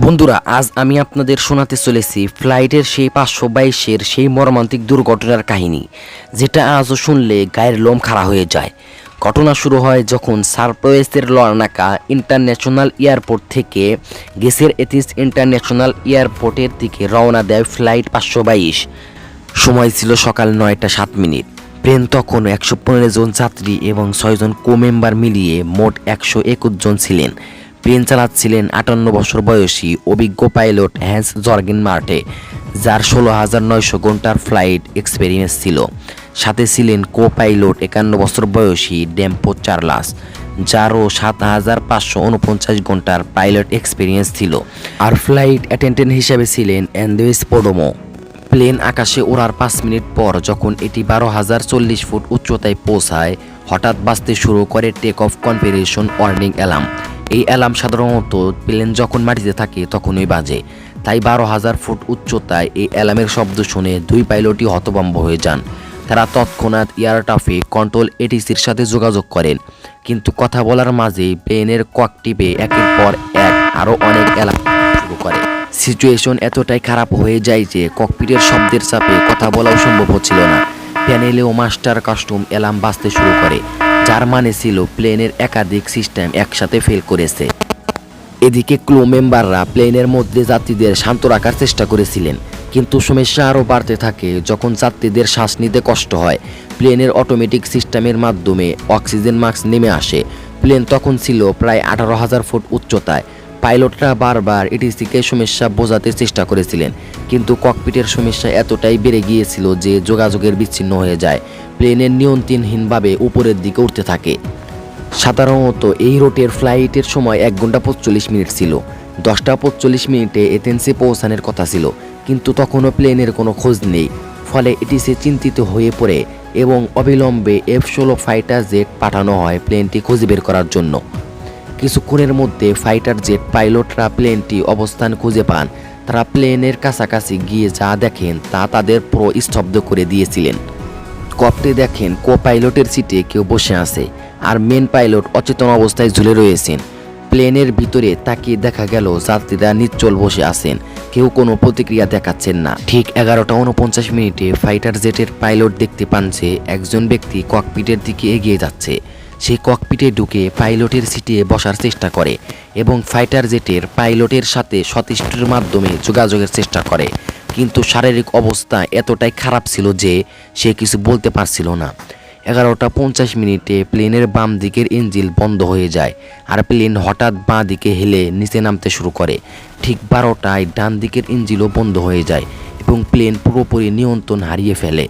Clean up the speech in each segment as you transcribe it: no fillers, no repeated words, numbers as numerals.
বন্ধুরা, আজ আমি আপনাদের শোনাতে চলেছি ফ্লাইটের সেই 522-এর সেই মর্মান্তিক দুর্ঘটনার কাহিনী, যেটা আজও শুনলে গায়ের লোম খাড়া হয়ে যায়। ঘটনা শুরু হয় যখন সাইপ্রাসের লারনাকা ইন্টারন্যাশনাল এয়ারপোর্ট থেকে গেসের এথিস ইন্টারন্যাশনাল এয়ারপোর্টের দিকে রওনা দেয় ফ্লাইট 522। সময় ছিল সকাল 9টা 7 মিনিট। প্লেন তখন 115 জন যাত্রী এবং 6 জন কো মেম্বার মিলিয়ে মোট 121 জন ছিলেন। প্লেন চালাচ্ছিলেন 58 বছর বয়সী অভিজ্ঞ পাইলট হ্যান্স জর্গেন মার্টে, যার 16,900 ঘন্টার ফ্লাইট এক্সপেরিয়েন্স ছিল। সাথে ছিলেন কো পাইলট 51 বছর বয়সী ডেম্পো চার্লাস, যারও 7,549 ঘন্টার পাইলট এক্সপেরিয়েন্স ছিল। আর ফ্লাইট অ্যাটেন্ডেন্ট হিসেবে ছিলেন অ্যান্দ্রেস পোডোমো। প্লেন আকাশে ওড়ার 5 মিনিট পর যখন এটি 12,040 ফুট উচ্চতায় পৌঁছায়, হঠাৎ বাজতে শুরু করে take off configuration warning alarm. এই অ্যালার্ম সাধারণত প্লেন যখন মাটিতে থাকে তখনই বাজে, তাই 12,000 ফুট উচ্চতায় এই অ্যালার্মের শব্দ শুনে দুই পাইলটই হতভম্ব হয়ে যান। তারা তৎক্ষণাৎ এয়ার ট্রাফিক কন্ট্রোল এটিসির সাথে যোগাযোগ করেন, কিন্তু কথা বলার মাঝেই প্লেনের ককপিটে একের পর এক আরও অনেক অ্যালার্ম শুরু করে। সিচুয়েশন এতটাই খারাপ হয়ে যায় যে ককপিটের শব্দের চাপে কথা বলাও সম্ভব হচ্ছিল না। প্যানেলেও মাস্টার কাস্টম অ্যালার্ম বাজতে শুরু করে, যার মানে ছিল প্লেনের একাধিক সিস্টেম একসাথে ফেল করেছে। এদিকে ক্রু মেম্বাররা প্লেনের মধ্যে যাত্রীদের শান্ত রাখার চেষ্টা করেছিলেন, কিন্তু সমস্যা আরও বাড়তে থাকে যখন যাত্রীদের শ্বাস নিতে কষ্ট হয়। প্লেনের অটোমেটিক সিস্টেমের মাধ্যমে অক্সিজেন মাস্ক নেমে আসে। প্লেন তখন ছিল প্রায় 18,000 ফুট উচ্চতায়। পাইলটরা বারবার এটিসিকে সমস্যা বোঝাতে চেষ্টা করেছিলেন, কিন্তু ককপিটের সমস্যা এতটাই বেড়ে গিয়েছিল যে যোগাযোগের বিচ্ছিন্ন হয়ে যায়। প্লেনের নিয়ন্ত্রণহীনভাবে উপরের দিকে উঠতে থাকে। সাধারণত এই রুটের ফ্লাইটের সময় 1 ঘন্টা 45 মিনিট ছিল। 10টা 45 মিনিটে এথেন্সে পৌঁছানোর কথা ছিল, কিন্তু তখনও প্লেনের কোনো খোঁজ নেই। ফলে এটিসি চিন্তিত হয়ে পড়ে এবং অবিলম্বে F-16 ফাইটার জেট পাঠানো হয় প্লেনটি খুঁজে বের করার জন্য। কিছুক্ষণের মধ্যে ফাইটার জেট পাইলটরা প্লেনটি অবস্থান খুঁজে পান। তারা প্লেনের কাছাকাছি গিয়ে যা দেখেন তা তাদের পুরো স্তব্ধ করে দিয়েছিলেন। ককপিটে দেখেন কো পাইলটের সিটে কেউ বসে আছে, আর মেন পাইলট অচেতন অবস্থায় ঝুলে রয়েছেন। প্লেনের ভিতরে তাকিয়ে দেখা গেল যাত্রীরা নিশ্চল বসে আছেন, কেউ কোনো প্রতিক্রিয়া দেখাচ্ছেন না। ঠিক 11টা 49 মিনিটে ফাইটার জেটের পাইলট দেখতে পান যে একজন ব্যক্তি ককপিটের দিকে এগিয়ে যাচ্ছে। সে ককপিটে ঢুকে পাইলটের সিটে বসার চেষ্টা করে এবং ফাইটার জেটের পাইলটের সাথে সচেষ্টর মাধ্যমে যোগাযোগের চেষ্টা করে, কিন্তু শারীরিক অবস্থা এতটাই খারাপ ছিল যে সে কিছু বলতে পারছিল না। 11টা 50 মিনিটে প্লেনের বাম দিকের ইঞ্জিন বন্ধ হয়ে যায়, আর প্লেন হঠাৎ বাঁ দিকে হেলে নিচে নামতে শুরু করে। ঠিক 12টায় ডান দিকের ইঞ্জিনও বন্ধ হয়ে যায় এবং প্লেন পুরোপুরি নিয়ন্ত্রণ হারিয়ে ফেলে।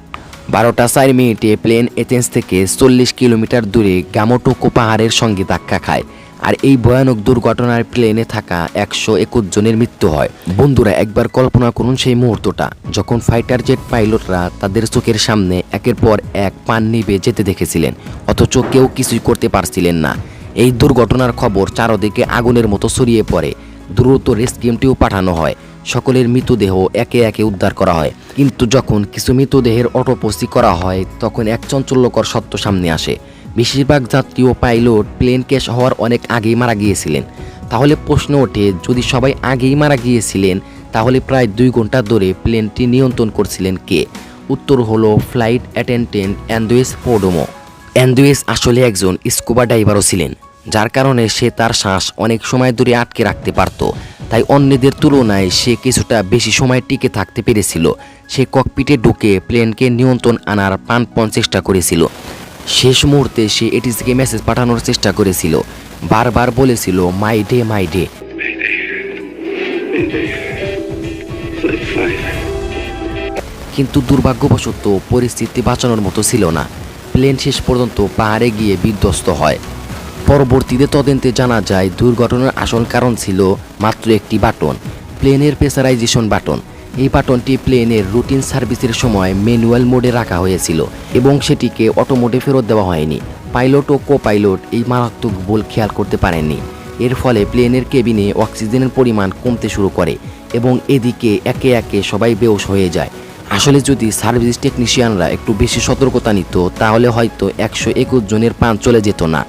12টা 4 মিনিটে প্লেন এথেন্স থেকে 40 কিলোমিটার দূরে গামোটোকো পাহাড়ের সঙ্গে ধাক্কা খায়, আর এই ভয়ানক দুর্ঘটনায় প্লেনে থাকা 121 জনের মৃত্যু হয়। বন্ধুরা, একবার কল্পনা করুন সেই মুহূর্তটা যখন ফাইটার জেট পাইলটরা তাদের চোখের সামনে একের পর এক প্রাণ নিভে যেতে দেখেছিলেন, অথচ কেউ কিছুই করতে পারছিলেন না। এই দুর্ঘটনার খবর চারদিকে আগুনের মতো ছড়িয়ে পড়ে। দ্রুত রেস্কিউ টিম পাঠানো হয়। সকলের মৃতদেহ একে একে উদ্ধার করা হয়, কিন্তু যখন কিছু মৃতদেহের অটোপসি করা হয় তখন এক চাঞ্চল্যকর সত্য সামনে আসে। বেশিরভাগ যাত্রী ও পাইলট প্লেন ক্র্যাশ হওয়ার অনেক আগেই মারা গিয়েছিলেন। তাহলে প্রশ্ন ওঠে, যদি সবাই আগেই মারা গিয়েছিলেন তাহলে প্রায় 2 ঘন্টা ধরে প্লেনটি নিয়ন্ত্রণ করছিলেন কে? উত্তর হলো ফ্লাইট অ্যাটেন্ডেন্ট অ্যান্দ্রেস পোডোমো। অ্যান্দ্রেস আসলে একজন স্কুবা ডাইভারও ছিলেন, যার কারণে সে তার শ্বাস অনেক সময় ধরে আটকে রাখতে পারত। তাই অন্যদের তুলনায় সে কিছুটা বেশি সময় টিকে থাকতে পেরেছিল। সে ককপিটে ঢুকে প্লেনকে নিয়ন্ত্রণ আনার প্রাণপণ চেষ্টা করেছিল। শেষ মুহূর্তে সে এটিসিকে মেসেজ পাঠানোর চেষ্টা করেছিল, বারবার বলেছিল মাই ডে মাই ডে। কিন্তু দুর্ভাগ্যবশত পরিস্থিতি বাঁচানোর মতো ছিল না। প্লেন শেষ পর্যন্ত পাহাড়ে গিয়ে বিধ্বস্ত হয়। পরবর্তীতে তদন্তে জানা যায় দুর্ঘটনার আসল কারণ ছিল মাত্র একটি বাটন, প্লেনের প্রেসারাইজেশন বাটন। এই বাটনটি প্লেনের রুটিন সার্ভিসের সময় ম্যানুয়াল মোডে রাখা হয়েছিল এবং সেটিকে অটো মোডে ফেরত দেওয়া হয়নি। পাইলট ও কো পাইলট এই মারাত্মক ভুল খেয়াল করতে পারেননি। এর ফলে প্লেনের কেবিনে অক্সিজেনের পরিমাণ কমতে শুরু করে এবং এদিকে একে একে সবাই বেহুশ হয়ে যায়। আসলে যদি সার্ভিস টেকনিশিয়ানরা একটু বেশি সতর্কতা নিত তাহলে হয়তো 121 জনের প্রাণ চলে যেত না।